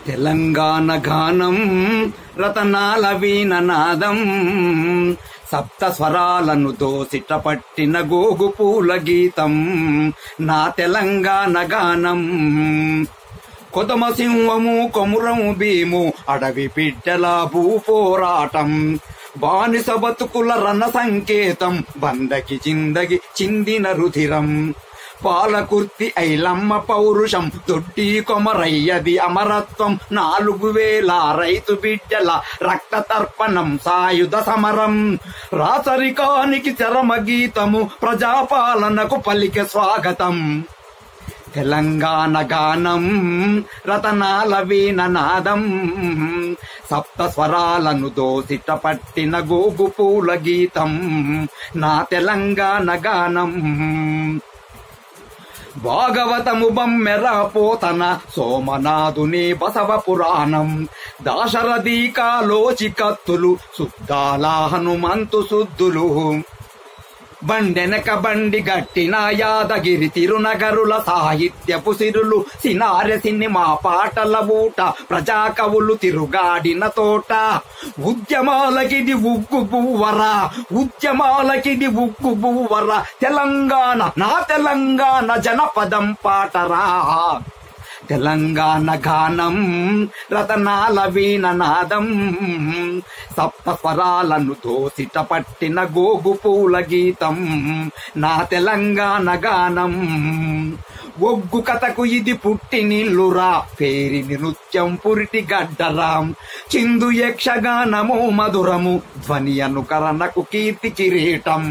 తెలంగాణ గానం రతనాల వీణనాదం సప్త స్వరాలను దోసిట పట్టిన గోగు పూల గీతం నా తెలంగాణ గానం. కొదమ సింహము కొమురము భీము అడవి బిడ్డల భూపోరాటం బానిస బతుకుల రణ సంకేతం బందకి చిందగి చిందిన రుధిరం పాలకుర్తి ఐలమ్మ పౌరుషం దొడ్డి కొమరయ్యది అమరత్వం 4000 రైతు బిడ్డల రక్త తర్పణం సాయుధ సమరం రాచరికానికి చరమ గీతము ప్రజాపాలనకు పలికే స్వాగతం. తెలంగాణ గానం రతనాల వీణనాదం సప్త స్వరాలను దోసిట పట్టిన గోగు పూల గీతం నా తెలంగాణ గానం. భాగవతము బమ్మెర పోతన సోమనాథుని బసవ పురాణం దాశరథి కాలోచి కత్తులు శుద్ధాల హనుమంతు శుద్ధులు బండెనక బండి గట్టిన యాదగిరి తిరునగరుల సాహిత్యపు సిరులు సినారె సినిమా పాటల ఊట ప్రజా కవులు తిరుగాడిన తోట ఉద్యమాలకిది ఉగ్గు బువ్వరా ఉద్యమాలకిది ఉగ్గు బువ్వరా తెలంగాణ నా తెలంగాణ జనపదం పాటరా. తెలంగాణ గానం రతనాల వీణనాదం సప్త స్వరాలను దోసిట పట్టిన గోగు పూల గీతం నా తెలంగాణ గానం. ఒగ్గు కథకు ఇది పుట్టినిల్లురా పేరిని నృత్యం పురిటి గడ్డరాం చిందు యక్షగానము మధురము ధ్వని అనుకరణకు కీర్తి కిరీటం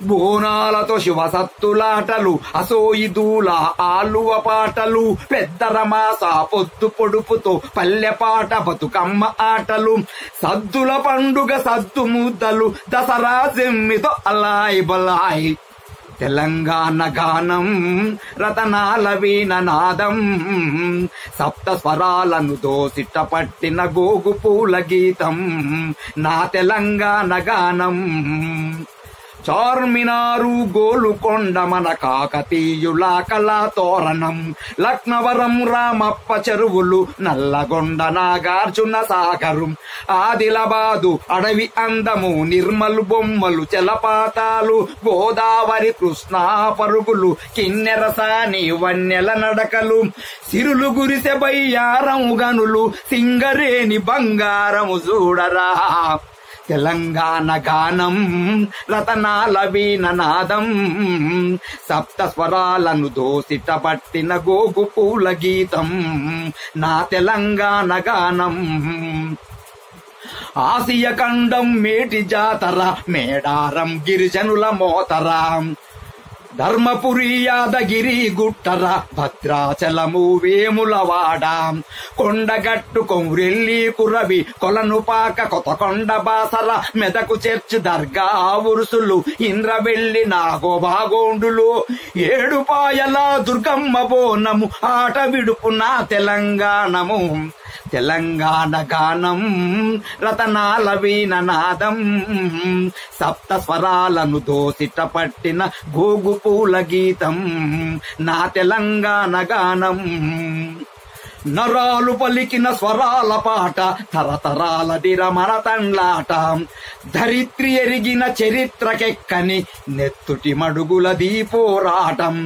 బోనాలతో శివసత్తులాటలు అసోయిదూల ఆలువ పాటలు పెద్దరమాస పొద్దు పొడుపుతో పల్లె పాట బతుకమ్మ ఆటలు సద్దుల పండుగ సద్దు ముద్దలు దసరా సెమ్మితో అలాయ్ బలాయ్. తెలంగాణ గానం రతనాల వీణనాదం సప్త స్వరాలను దోసిట పట్టిన గోగు పూల గీతం నా తెలంగాణ గానం. చార్మినారు గోలుకొండ మన కాకతీయుల కళా తోరణం లక్నవరం రామప్ప చెరువులు నల్లగొండ నాగార్జున సాగరు ఆదిలాబాదు అడవి అందము నిర్మల్ బొమ్మలు జలపాతాలు గోదావరి కృష్ణా పరుగులు కిన్నెరసాని వన్నెల నడకలు సిరులు గురిసె బయ్యారం గనులు సింగరేని బంగారము చూడరా. తెలంగాణ గానం రతనాల వీణనాదం సప్త స్వరాలను దోసిట పట్టిన గోగు పూల గీతం నా తెలంగాణ గానం. ఆసియ ఖండం మేటి జాతర మేడారం గిరిజనుల మోతరా ధర్మపురి యాదగిరి గుట్టర భద్రాచలము వేములవాడ కొండగట్టు కొమురెల్లి కురవి కొలనుపాక కొత్తకొండ బాసర మెదకు చర్చ్ దర్గా ఉరుసులు ఇంద్రవెల్లి నాగోబాగోండులు ఏడుపాయల దుర్గమ్మ బోనము ఆట విడుపు నా తెలంగాణము. తెలంగాణ గానం రతనాల వీణనాదం సప్త స్వరాలను దోసిట పట్టిన గోగు పూల గీతం నా తెలంగాణ గానం. నరాలు పలికిన స్వరాల పాట తరతరాలదిర మన తండ్లాట ధరిత్రి ఎరిగిన చరిత్రకెక్కని నెత్తుటి మడుగులది పోరాటం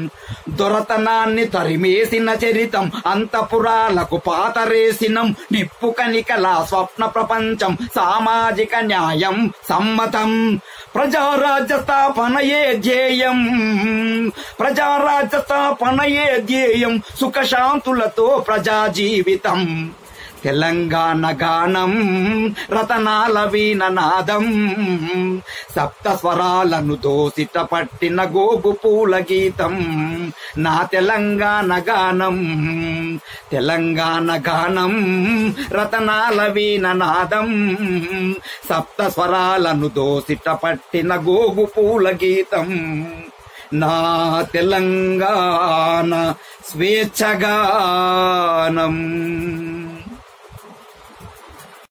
దొరతనాన్ని తరిమేసిన చరితం అంతపురాలకు పాతరేసినం నిప్పు కనికల స్వప్న ప్రపంచం సామాజిక న్యాయం సమ్మతం ప్రజారాజ్య స్థాపనయే ధ్యేయం ప్రజారాజ్య స్థాపనయే ధ్యేయం సుఖశాంతులతో ప్రజా జీవితం. తెలంగాణ గానం రతనాల వీణనాదం సప్త స్వరాలను దోసిట పట్టిన గోగు పూల గీతం నా తెలంగాణ గానం. తెలంగాణ గానం రతనాల వీణనాదం సప్త స్వరాలను దోసిట పట్టిన గోగు పూల గీతం నా తెలంగాణ స్వేచ్ఛగానం.